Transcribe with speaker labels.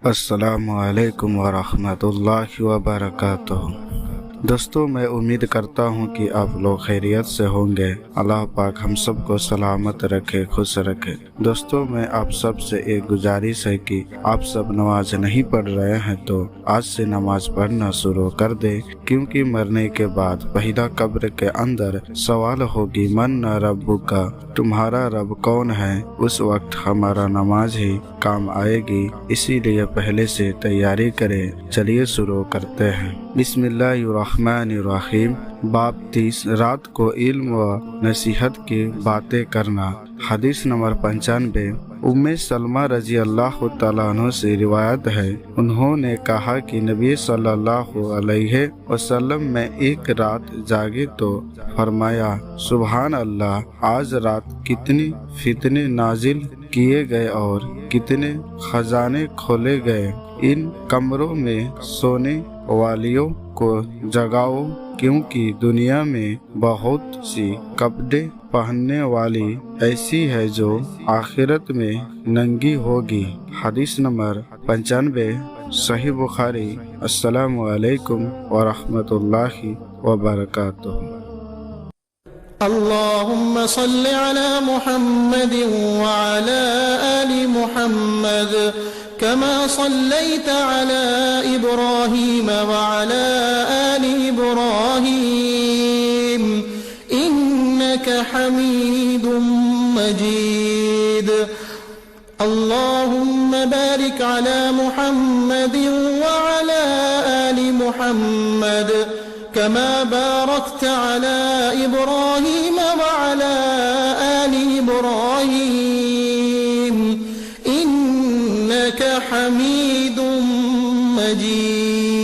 Speaker 1: अस्सलामुअलैकुम वरहमतुल्लाहि वबरकातुहू। दोस्तों, मैं उम्मीद करता हूँ कि आप लोग खैरियत से होंगे। अल्लाह पाक हम सबको सलामत रखे, खुश रखे। दोस्तों, मैं आप सब से एक गुजारिश है कि आप सब नमाज नहीं पढ़ रहे हैं तो आज से नमाज पढ़ना शुरू कर दे, क्योंकि मरने के बाद पहला कब्र के अंदर सवाल होगी मन रब्बुका, तुम्हारा रब कौन है। उस वक्त हमारा नमाज ही काम आएगी, इसीलिए पहले से तैयारी करें। चलिए शुरू करते हैं। बिस्मिल्लाहिर्रहमानिर्रहीम। बाब 30, रात को इल्म व नसीहत की बातें करना। हदीस नंबर 95। उम्मे सलमा रजी अल्लाह तआला अन्हा से रिवायत है, उन्होंने कहा कि नबी सल्लल्लाहु अलैहि वसल्लम में एक रात जागे तो फरमाया, सुभान अल्लाह, आज रात कितनी फितने नाजिल किए गए और कितने खजाने खोले गए। इन कमरों में सोने वालियों को जगाओ, क्योंकि दुनिया में बहुत सी कपड़े पहनने वाली ऐसी है जो आखिरत में नंगी होगी। हदीस नंबर 95, सही बुखारी। अस्सलामु अलैकुम वरहमतुल्लाहि वबरकातुहू।
Speaker 2: अल्लाहुम्मा सल्लि अला मुहम्मद व अला आलि मुहम्मद कमा सल्लैता अला इब्राहीम व अला आलि इब्राहीम इन्नका हमीदुम मजीद। अल्लाहुम्मा बारिक अला मुहम्मद व अला आलि मुहम्मद कमा बारकता अला इब्राहीम व अला आलि इब्राहीम इन्नका हमीदुम मजीद।